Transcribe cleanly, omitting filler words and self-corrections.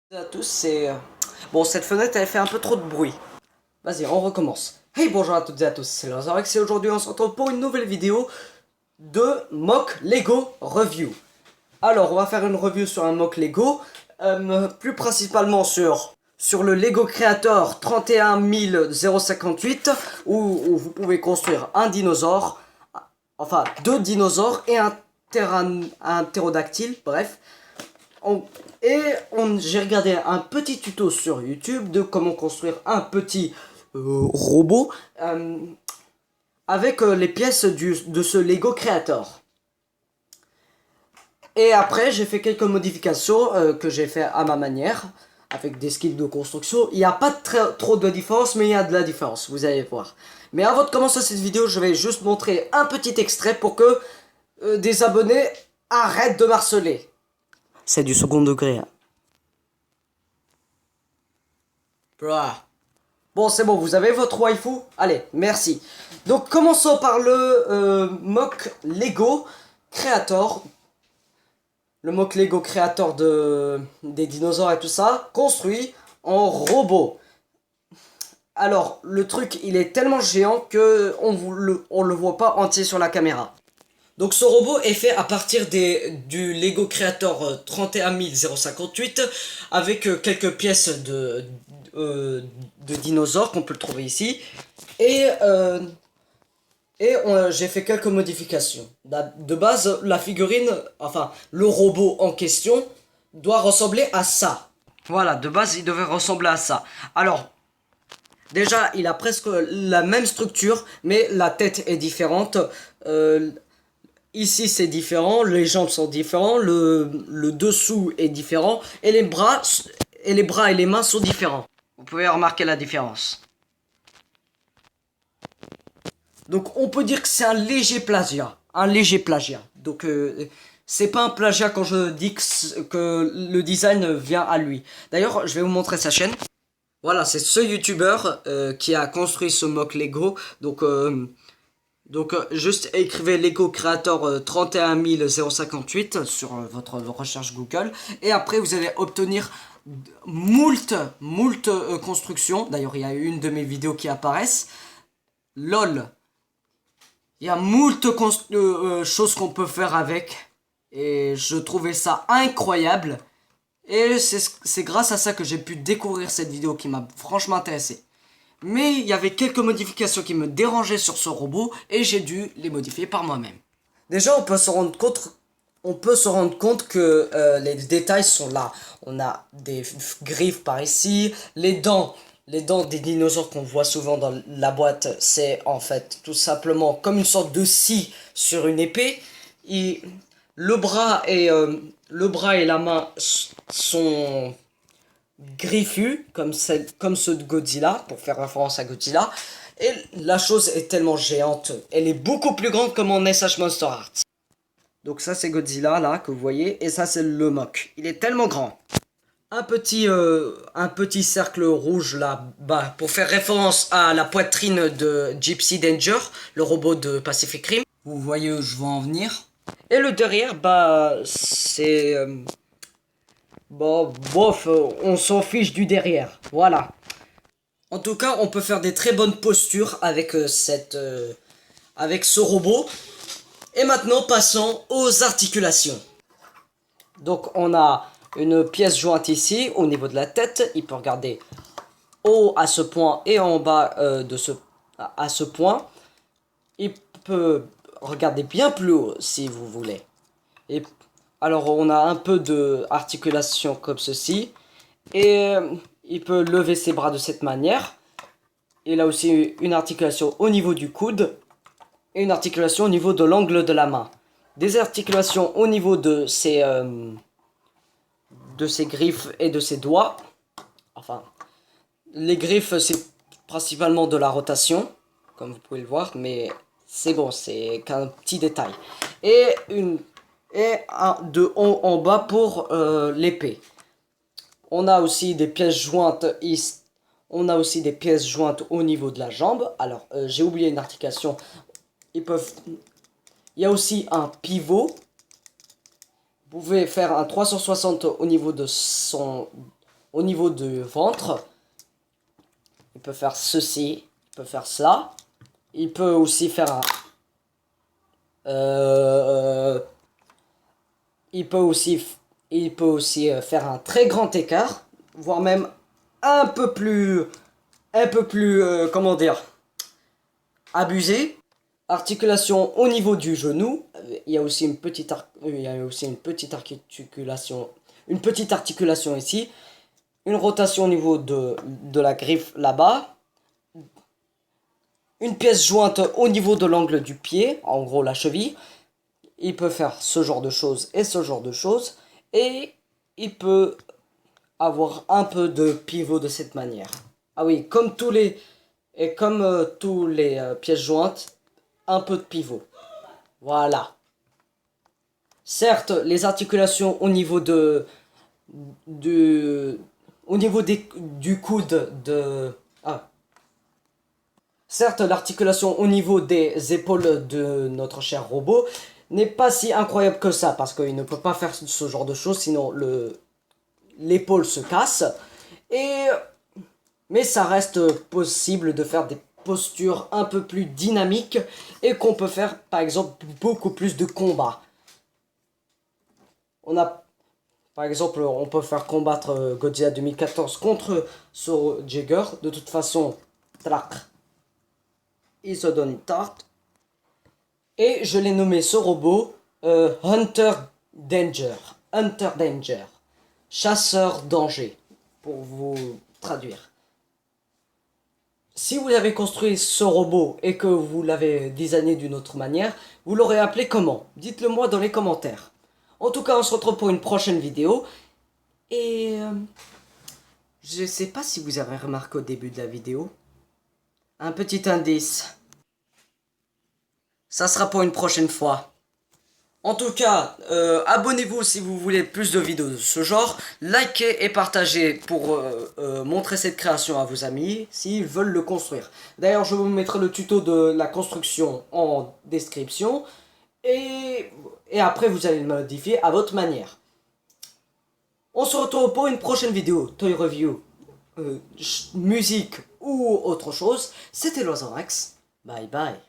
Bonjour à tous, c'est... Bon, cette fenêtre, elle fait un peu trop de bruit. Vas-y, on recommence. Hey, bonjour à toutes et à tous, c'est Lazarex et aujourd'hui on se retrouve pour une nouvelle vidéo de mock Lego review. Alors, on va faire une review sur un mock Lego, plus principalement sur le Lego Creator 31058, où vous pouvez construire un dinosaure, enfin deux dinosaures et un ptérodactyle, bref. J'ai regardé un petit tuto sur YouTube de comment construire un petit robot avec les pièces de ce Lego Creator. Et après, j'ai fait quelques modifications que j'ai fait à ma manière, avec des skills de construction. Il n'y a pas trop de différence, mais il y a de la différence, vous allez voir. Mais avant de commencer cette vidéo, je vais juste montrer un petit extrait pour que des abonnés arrêtent de m'harceler. C'est du second degré. Hein. Bruh. Bon, c'est bon, vous avez votre waifu? Allez, merci. Donc, commençons par le mock Lego Creator. Le mock Lego Creator des dinosaures et tout ça, construit en robot. Alors, le truc, il est tellement géant que on le voit pas entier sur la caméra. Donc ce robot est fait à partir du Lego Creator 31058 avec quelques pièces de dinosaures qu'on peut le trouver ici. Et, j'ai fait quelques modifications. De base, la figurine, enfin le robot en question, doit ressembler à ça. Voilà, de base il devait ressembler à ça. Alors, déjà il a presque la même structure, mais la tête est différente. Ici c'est différent, les jambes sont différents, le dessous est différent et les bras et les mains sont différents. Vous pouvez remarquer la différence. Donc on peut dire que c'est un léger plagiat, Donc c'est pas un plagiat quand je dis que le design vient à lui. D'ailleurs, je vais vous montrer sa chaîne. Voilà, c'est ce youtubeur qui a construit ce mock Lego. Donc, juste écrivez Lego Creator 31058 sur votre recherche Google. Et après, vous allez obtenir moult constructions. D'ailleurs, il y a une de mes vidéos qui apparaissent. LOL. Il y a moult choses qu'on peut faire avec. Et je trouvais ça incroyable. Et c'est grâce à ça que j'ai pu découvrir cette vidéo qui m'a franchement intéressé. Mais il y avait quelques modifications qui me dérangeaient sur ce robot et j'ai dû les modifier par moi-même. Déjà, on peut se rendre compte que les détails sont là. On a des griffes par ici, les dents des dinosaures qu'on voit souvent dans la boîte, c'est en fait tout simplement comme une sorte de scie sur une épée. Et le bras et la main sont griffus, comme ceux de Godzilla, pour faire référence à Godzilla. Et la chose est tellement géante. Elle est beaucoup plus grande que mon SH Monster Art. Donc ça c'est Godzilla là que vous voyez. Et ça c'est le mock. Il est tellement grand. Un petit cercle rouge là-bas pour faire référence à la poitrine de Gypsy Danger, le robot de Pacific Rim. Vous voyez où je veux en venir. Et le derrière, c'est... bon, bof, on s'en fiche du derrière. Voilà. En tout cas, on peut faire des très bonnes postures avec avec ce robot. Et maintenant, passons aux articulations. Donc, on a une pièce jointe ici, au niveau de la tête. Il peut regarder haut à ce point et en bas à ce point. Il peut regarder bien plus haut si vous voulez. Et alors, on a un peu de articulation comme ceci. Et il peut lever ses bras de cette manière. Il a aussi une articulation au niveau du coude et une articulation au niveau de l'angle de la main. Des articulations au niveau de ses griffes et de ses doigts. Enfin, les griffes, c'est principalement de la rotation, comme vous pouvez le voir, mais c'est bon, c'est qu'un petit détail. Et un de haut en bas pour l'épée. On a aussi des pièces jointes ici. On a aussi des pièces jointes au niveau de la jambe. Alors, j'ai oublié une articulation. Il y a aussi un pivot. Vous pouvez faire un 360 au niveau de au niveau du ventre. Il peut faire ceci, il peut faire cela. Il peut aussi faire un... il peut aussi faire un très grand écart, voire même un peu plus, comment dire, abusé. Articulation au niveau du genou. Il y a aussi une petite, une petite articulation ici. Une rotation au niveau de la griffe là-bas. Une pièce jointe au niveau de l'angle du pied, en gros la cheville. Il peut faire ce genre de choses et ce genre de choses. Et il peut avoir un peu de pivot de cette manière. Ah oui, comme tous les pièces jointes, un peu de pivot. Voilà. Certes, les articulations au niveau du coude certes, l'articulation au niveau des épaules de notre cher robot n'est pas si incroyable que ça, parce qu'il ne peut pas faire ce genre de choses, sinon l'épaule se casse. Mais ça reste possible de faire des postures un peu plus dynamiques et qu'on peut faire, par exemple, beaucoup plus de combats. Par exemple, on peut faire combattre Godzilla 2014 contre Soro Jagger. De toute façon, trac, il se donne une tarte. Et je l'ai nommé ce robot Hunter Danger. Hunter Danger. Chasseur danger, pour vous traduire. Si vous avez construit ce robot et que vous l'avez designé d'une autre manière, vous l'aurez appelé comment? Dites-le moi dans les commentaires. En tout cas, on se retrouve pour une prochaine vidéo. Et je sais pas si vous avez remarqué au début de la vidéo. Un petit indice. Ça sera pour une prochaine fois. En tout cas, abonnez-vous si vous voulez plus de vidéos de ce genre. Likez et partagez pour montrer cette création à vos amis s'ils veulent le construire. D'ailleurs, je vous mettrai le tuto de la construction en description. Et après, vous allez le modifier à votre manière. On se retrouve pour une prochaine vidéo, Toy Review, musique ou autre chose. C'était Loisorax. Bye bye.